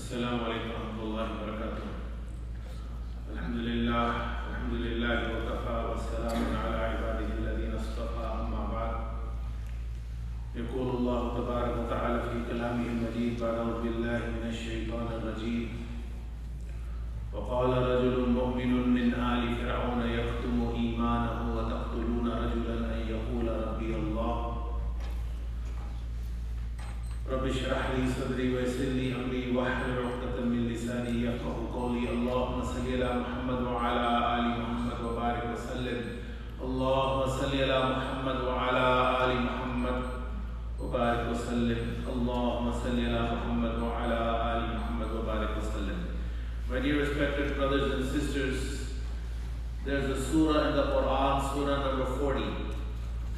السلام عليكم ورحمة الله وبركاته. الحمد لله وكفى والسلام على عباده الذين اصطفى. أما بعد، يقول الله تبارك وتعالى في كلامه المجيد بعد أعوذ بالله من الشيطان الرجيم: وقال رجل مؤمن من آل فرعون يكتم إيمانه وتقتلون رجلا أن يقول ربي الله رب اشرح لي صدري ويسر لي أمري واحلل عقدة من لساني يفقهوا قولي. اللهم صل على محمد وعلى آل محمد وبارك وسلم. اللهم صل على محمد وعلى آل محمد وبارك وسلم. اللهم صل على محمد وعلى آل محمد وبارك وسلم. My dear respected brothers and sisters, there's a surah in the Quran, surah number 40.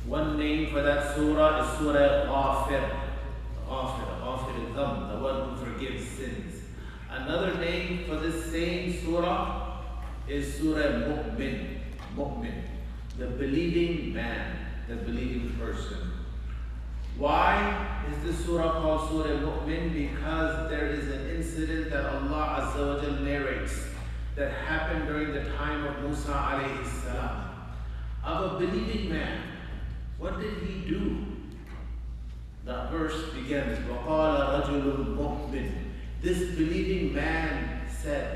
One name for that surah is Surah 𝙁𝙊𝙇𝙇𝙊𝙒, the one who forgives sins. Another name for this same surah is Surah Mu'min, the believing man, the believing person. Why is this surah called Surah Mu'min? Because there is an incident that Allah Azza wa Jal narrates that happened during the time of Musa alayhi salam, of a believing man. What did he do? The verse begins, وَقَالَ رَجُلٌ مُؤْمِنٌ. This believing man said.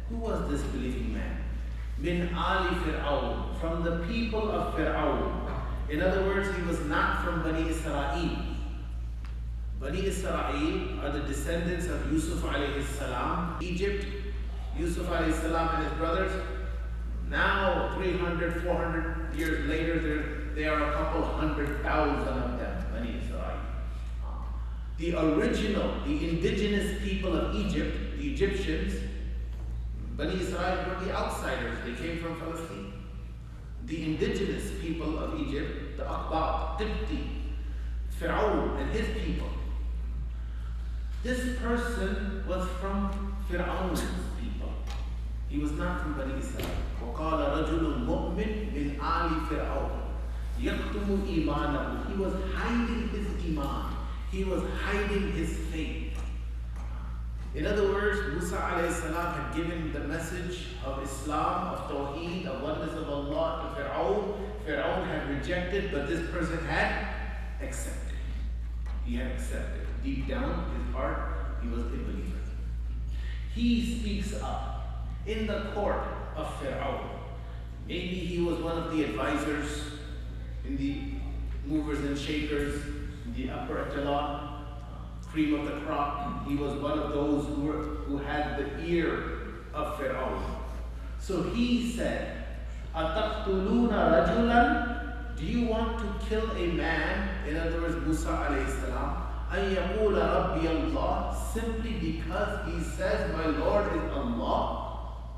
Who was this believing man? مِنْ آلِ فِرْعَوْنَ, from the people of Fir'aun. In other words, he was not from Bani Israel. Bani Israel are the descendants of Yusuf alayhi salam, Egypt. Yusuf alayhi salam and his brothers. Now, 300, 400 years later, there are a couple 100,000 of them, Bani Israel. The original, the indigenous people of Egypt, the Egyptians, Bani Israel were the outsiders. They came from Palestine. The indigenous people of Egypt, the 𝘾𝙊𝙉𝙊𝙒, Pharaoh and his people. This person was from Pharaoh's people. He was not from Bani Israel. وَقَالَ رَجُلٌ مُؤْمِنٌ مِنْ آلِ فِرْعَوْنَ يَكْتُمُ إِيمَانَهُ. He was hiding his iman. He was hiding his faith. In other words, Musa alayhi salam had given the message of Islam, of Tawheed, of oneness of Allah to Pharaoh. Pharaoh had rejected, but this person had accepted. He had accepted. Deep down, his heart, he was a believer. He speaks up in the court of Pharaoh. Maybe he was one of the advisors in the movers and shakers, the upper echelon, cream of the crop. He was one of those who had the ear of Pharaoh. So he said, أَتَقْتُلُونَ رَجُلًا, do you want to kill a man? In other words, Musa alayhi salam, أَن يَقُولَ رَبِّيَ اللَّهِ, simply because he says, my Lord is Allah.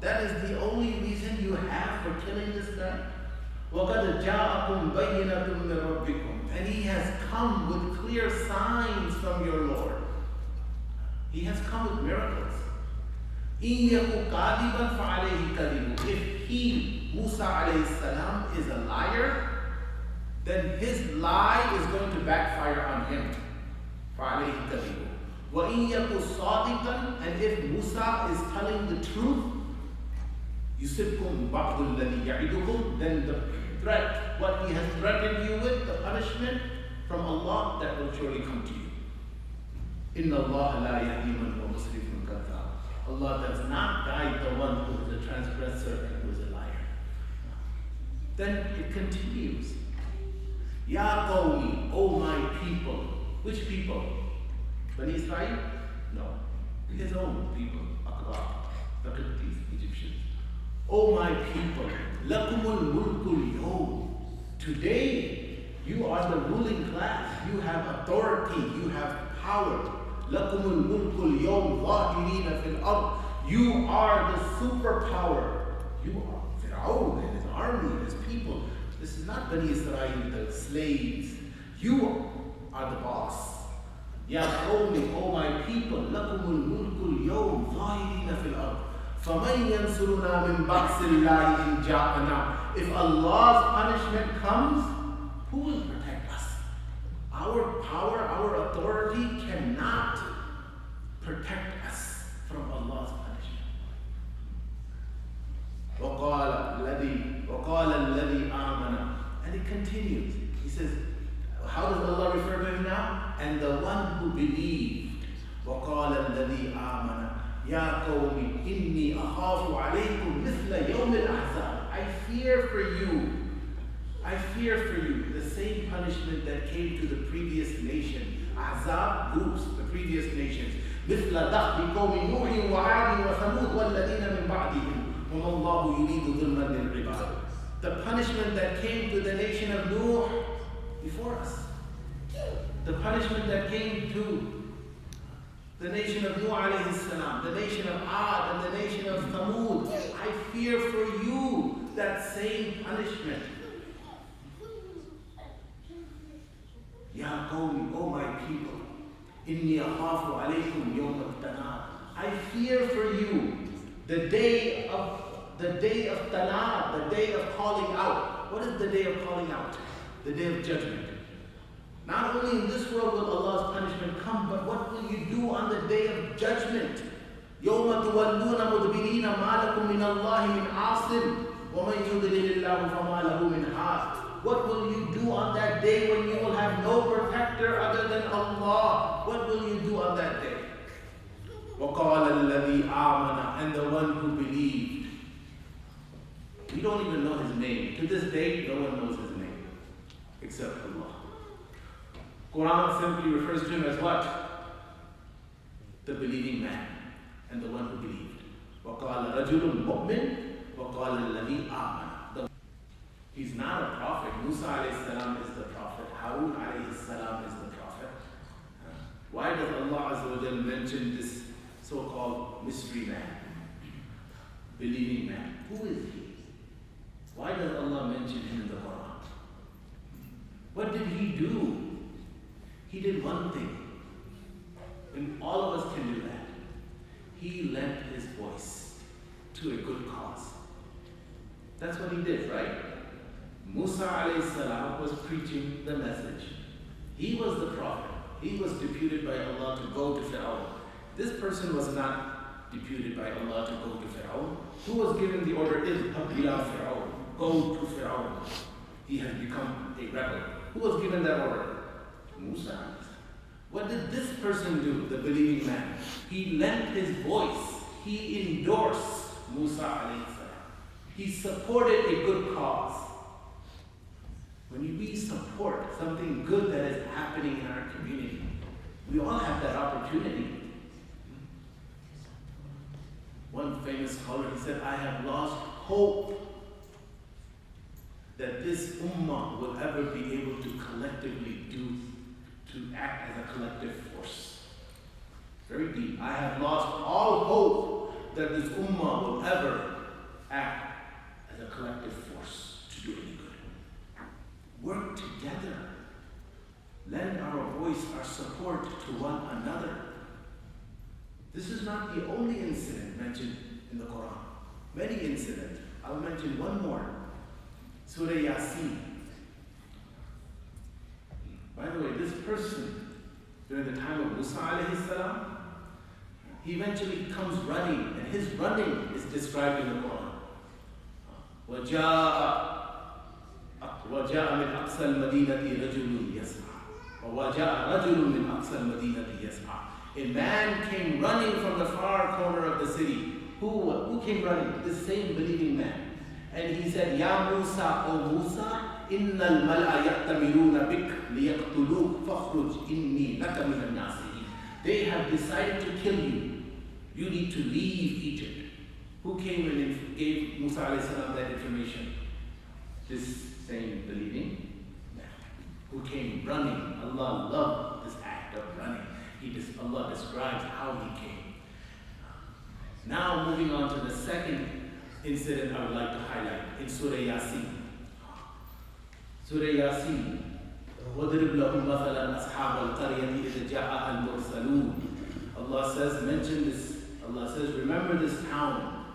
That is the only reason you have for killing this guy. وَقَدْ جَاءَكُمْ بَيِّنَةٌ مِّن رَبِّكُمْ, and he has come with clear signs from your Lord. He has come with miracles. إِن يَكُ كَاذِبًا فَعَلَيْهِ كَذِبُهُ. If he, Musa alayhi salam, is a liar, then his lie is going to backfire on him. فَعَلَيْهِ كَذِبُهُ. وَإِن يَكُ صَادِقًا, and if Musa is telling the truth, يُصِبْكُمْ بَعْضُ الَّذِي يَعِدُكُمْ, then the threat, what he has threatened you with, the punishment from Allah, that will surely come to you. إِنَّ اللَّهَ لَا يَهْدِي مَنْ هُوَ مُسْرِفٌ كَذَّابٌ. Allah does not guide the one who is a transgressor and who is a liar. Then it continues. Ya qawmi, O my people. Which people? Bani Israel? No. His own people. 𝘾𝙊𝙉𝙊𝙒, the Qibtis, Egyptians. O my people, lakumul mulkul yawm. Today, you are the ruling class. You have authority. You have power. Lakumul mulkul yawm ظاهرين fil ard. You are the superpower. You are Pharaoh and his army, his people. This is not Bani Israel, the slaves. You are the boss. Ya qawmi, O my people, lakumul mulkul yawm ظاهرين fil ard. فَمَنْ يَنْصُرُنَا مِنْ بَعْثِ اللَّهِ إِنْ جَاءَنَا. If Allah's punishment comes, who will protect us? Our power, our authority cannot protect us. from Allah's punishment. وَقَالَ الَّذِي آمَنَ. And it continues. He says, how does Allah refer to him now? And the one who believed. وَقَالَ الَّذِي آمَنَ يَا قَوْمِ إِنِّي أَخَافُ عَلَيْكُمْ مِثْلَ يَوْمِ الْأَحْزَابِ. I fear for you the same punishment that came to the previous nation. Ahzab, groups, the previous nations. مثل دخل قوم نوح وعاد وثمود والذين من بعدهم وما الله يريد ظلما للعباد. The punishment that came to the nation of Nuh before us. The punishment that came to the nation of Nuh alayhi salam, the nation of Ad, and the nation of Thamud. I fear for you that same punishment. Ya qawmi, O my people, inni akhafu alaykum yawm al-tanad. I fear for you the day of tanad, the day of calling out. What is the day of calling out? The day of judgment. Not only in this world will Allah's punishment come, but what will you do on the day of judgment? يَوْمَ تُوَلُّونَ مُدْبِرِينَ مَا لَكُم مِّنَ اللَّهِ مِنْ عَاصِمٍ وَمَن يُضْلِلِ اللَّهُ فَمَا لَهُ مِنْ هَادٍ. What will you do on that day when you will have no protector other than Allah? What will you do on that day? وَقَالَ الَّذِي آمَنَ. And the one who believed. We don't even know his name. To this day, no one knows his name except Allah. Quran simply refers to him as what? The believing man and the one who believed. وَقَالَ رَجُلٌ مُؤْمِنٌ وَقَالَ الَّذِي آمَنَ. He's not a prophet. Musa alayhi salam is the prophet. Harun alayhi salam is the prophet. Why does Allah Azza wa Jal mention this so-called mystery man? Believing man. Who is he? Why does Allah mention him in the Quran? What did he do? He did one thing. And all of us can do that. He lent his voice to a good cause. That's what he did, right? Musa alayhi salam was preaching the message. He was the prophet. He was deputed by Allah to go to Fir'aun. This person was not deputed by Allah to go to Fir'aun. Who was given the order? اذهب إلى فرعون. Go to Fir'aun. He had become a rebel. Who was given that order? Musa. What did this person do, the believing man? He lent his voice. He endorsed Musa alayhi salam. He supported a good cause. When we support something good that is happening in our community, we all have that opportunity. One famous scholar, he said, I have lost hope that this ummah will ever be able to collectively to act as a collective force. Very deep. I have lost all hope that this ummah will ever act as a collective force to do any good. Work together. Lend our voice, our support to one another. This is not the only incident mentioned in the Quran. Many incidents. I'll mention one more. Surah Yasin. By the way, this person, during the time of Musa alayhi salam, he eventually comes running, and his running is described in the Quran. وَجَاءَ مِنْ أَقْصَى الْمَدِينَةِ رَجُلٌ يَسْعَى وَجَاءَ رَجُلٌ مِنْ أَقْصَى الْمَدِينَةِ يَسْعَى. A man came running from the far corner of the city. Who came running? The same believing man. And he said, Ya Musa, O Musa, إِنَّ الْمَلْأَ يَأْتَمِرُونَ بِكَ لِيَقْتُلُوكَ فَاخْرُجْ إِنِّي لَكَ مِنَ النَّاصِحِينَ. They have decided to kill you. You need to leave Egypt. Who came and gave Musa alayhi salam that information? This same believing man who came running. Allah loved this act of running. Allah describes how he came. Now moving on to the second incident I would like to highlight in Surah Yasin. Surah Yasin. وَضْرِبْ لَهُمْ مَثَلًا أَصْحَابَ الْقَرْيَةِ إِذْ جَاءَهَا الْمُرْسَلُونَ. Allah says, mention this. Allah says, remember this town.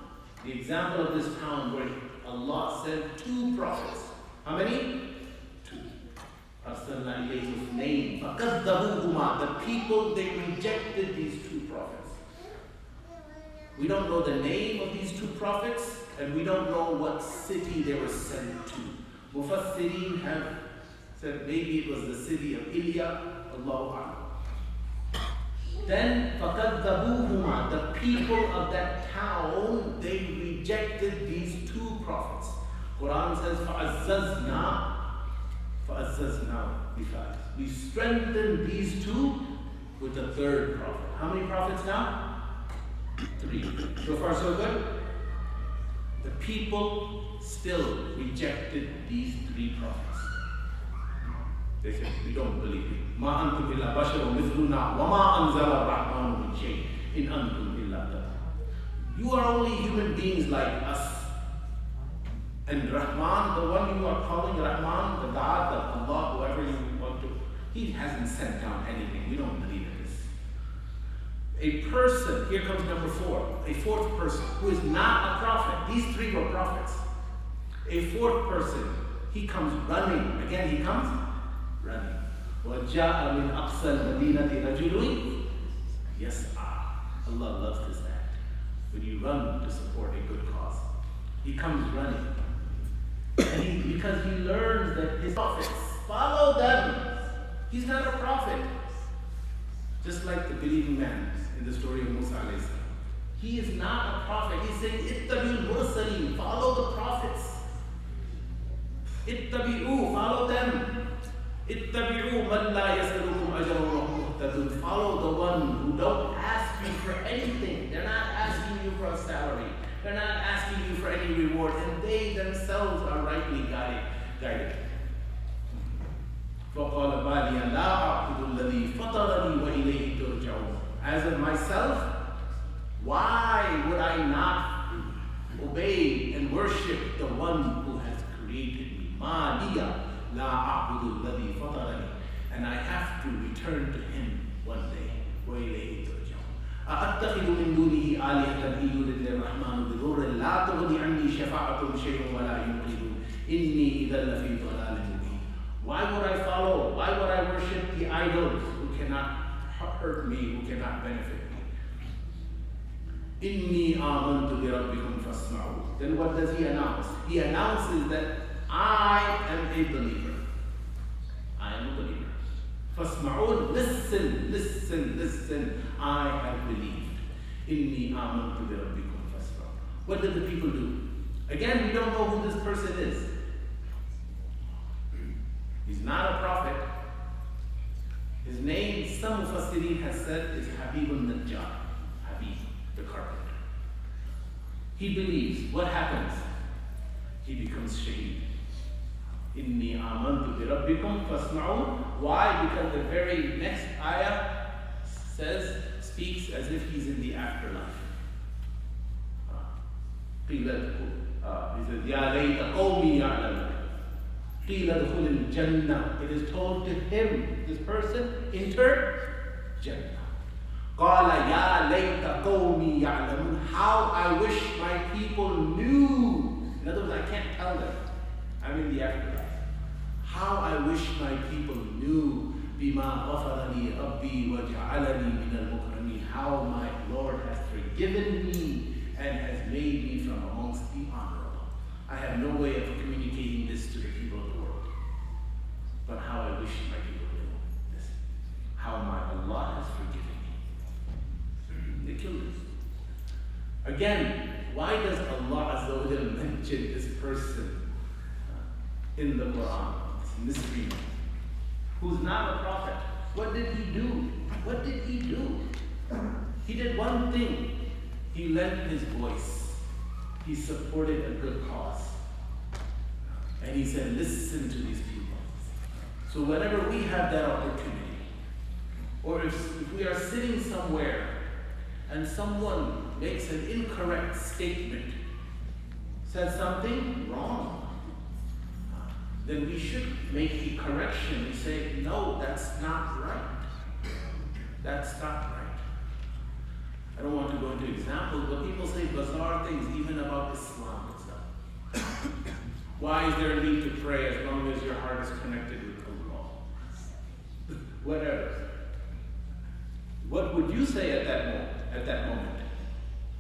The example of this town where Allah sent two prophets. How many? Two. أَرْسَلْنَا إِلَيْهِ اثْنَيْنِ فَكَذَّبُوهُمَا. The people, they rejected these two prophets. We don't know the name of these two prophets, and we don't know what city they were sent to. Mufassirin have said maybe it was the city of Ilya, Allahu A'lam. Then, فَكَذَّبُوهُمَا, the people of that town, they rejected these two prophets. Quran says, فَعَزَّزْنَا بِثَالِثٍ. We strengthened these two with the third prophet. How many prophets now? 3. So far so good? The people still rejected these 3 prophets. They said, we don't believe you. مَا أَنْتُمْ إِلَّا بَشَرٌ مِثْلُنَا وَمَا أَنزَلَ الرَّحْمَنُ مِنْ شَيْءٍ إِنْ أَنْتُمْ إِلَّا تَظْلِمُونَ. You are only human beings like us. And Rahman, the one you are calling Rahman, the God, the Allah, whoever you want to, He hasn't sent down anything. We don't believe in this. A person, here comes number 4, a 4th person who is not a prophet. These 3 were prophets. A 4th person, he comes running. Again, he comes running. وَجَاءَ مِنْ أَقْصَى الْمَدِينَةِ رَجُلٌ يَسْعَى. Allah loves this act. When you run to support a good cause, he comes running. And because he learns that his prophets, follow them. He's not a prophet. Just like the believing man in the story of Musa alayhi salam. He is not a prophet. He's saying, ittabi'ul mursalin, follow the prophets. Ittabi'u, follow them. Ittabi'u man la yas'alukum ajran wa hum muhtadun. Follow the one who don't ask you for anything. They're not asking you for a salary. They're not asking you for any reward, and they themselves are rightly guided. فَقَالَ بَالِيَ لَا أَعْبُدُ الَّذِي فَطَرَنِي وَإِلَيْهِ تُرْجَعُونَ. As of myself, why would I not obey and worship the one who has created me? مَا لِيَ لَا أَعْبُدُ الَّذِي فَطَرَنِي. And I have to return to him one day. وَإِلَيْهِ تُرْجَعُونَ. أَأَتَّخِذُ مِن دُونِهِ آلِهَةً إِن يُرِدْنِ الرَّحْمَنُ بِضُرٍّ لَا تُغْنِ عَنِّي شَفَاعَتُهُمْ شَيْئًا وَلَا يُنْقِذُونِ إِنِّي إِذًا لَّفِي ضَلَالٍ مُّبِينٍ. Why would I follow? Why would I worship the idols who cannot hurt me, who cannot benefit me? إِنِّي آمَنْتُ بِرَبِّكُمْ فَاسْمَعُونَ. Then what does he announce? He announces that I am a believer. I am a believer. فَاسْمَعُونَ. Listen, listen, listen. I have believed. إِنِّي آمَنْتُ بِرَبِّكُمْ فَاسْمَعُونَ. What did the people do? Again, we don't know who this person is. He's not a prophet. His name, some Mufassirin has said, is 𝘾𝙊𝙉𝙊𝙒. Habib, the carpenter. He believes. What happens? He becomes shaheed. إِنِّي آمَنْتُ بِرَبِّكُمْ فَاسْمَعُونَ. Why? Because the very next ayah speaks as if he's in the afterlife. He says, يَا لَيْتَ قَوْمِي يَعْلَمُونَ. قِيلَ ادْخُلِ الْجَنَّةِ. It is told to him, this person, enter Jannah. قَالَ يَا لَيْتَ قَوْمِي يَعْلَمُونَ. How I wish my people knew. In other words, I can't tell them. I'm in the afterlife. How I wish my people knew. بِمَا غَفَرَ لِي رَبِّي وَجَعَلَنِي مِنَ الْمُكْرَمِينَ. How my Lord has forgiven me and has made me from amongst the honorable. I have no way of communicating this to the people of the world. But how I wish my people knew this. How my Allah has forgiven me. They killed us. Again, why does Allah Azza wa Jalla mention this person in the Quran? It's a mystery. Who's not a prophet. What did he do? What did he do? He did one thing. He lent his voice. He supported a good cause. And he said, listen to these people. So whenever we have that opportunity, or if we are sitting somewhere and someone makes an incorrect statement, says something wrong, then we should make a correction and say, no, that's not right. That's not right. I don't want to go into examples, but people say bizarre things even about Islam itself. Why is there a need to pray as long as your heart is connected with Allah? Whatever. What would you say at that moment?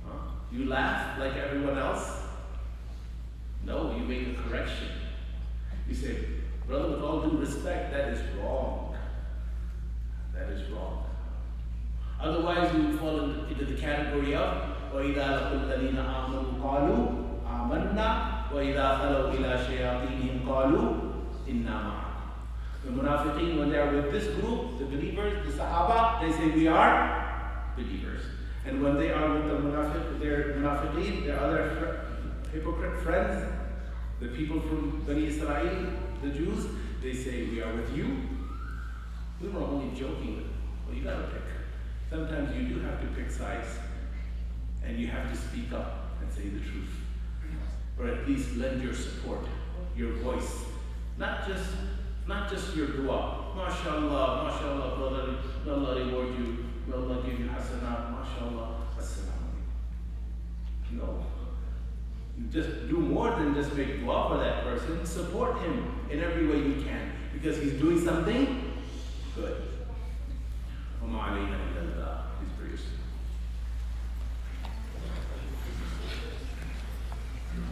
Huh? You laugh like everyone else? No, you make a correction. You say, brother, with all due respect, that is wrong. That is wrong. Otherwise, you will fall into the category of وَإِذَا لَقُوا الَّذِينَ آمَنُوا قَالُوا آمَنَّا وَإِذَا خَلَوْا إِلَى شَيَاطِينِهِمْ قَالُوا إِنَّا مَعَكُمْ. The munafiqeen, when they are with this group, the believers, the Sahaba, they say, we are believers. And when they are with the munafiqeen, their other hypocrite friends, the people from Bani Israel, the Jews, they say, we are with you. We were only joking. Well, you gotta pick. Sometimes you do have to pick sides, and you have to speak up and say the truth. Or at least lend your support, your voice. Not just your dua. MashaAllah, MashaAllah, brother, may Allah reward you, may Allah give you hasanat, MashaAllah, assalamu alaikum. No. You just do more than just make dua for that person. Support him in every way you can, because he's doing something good. Please pray.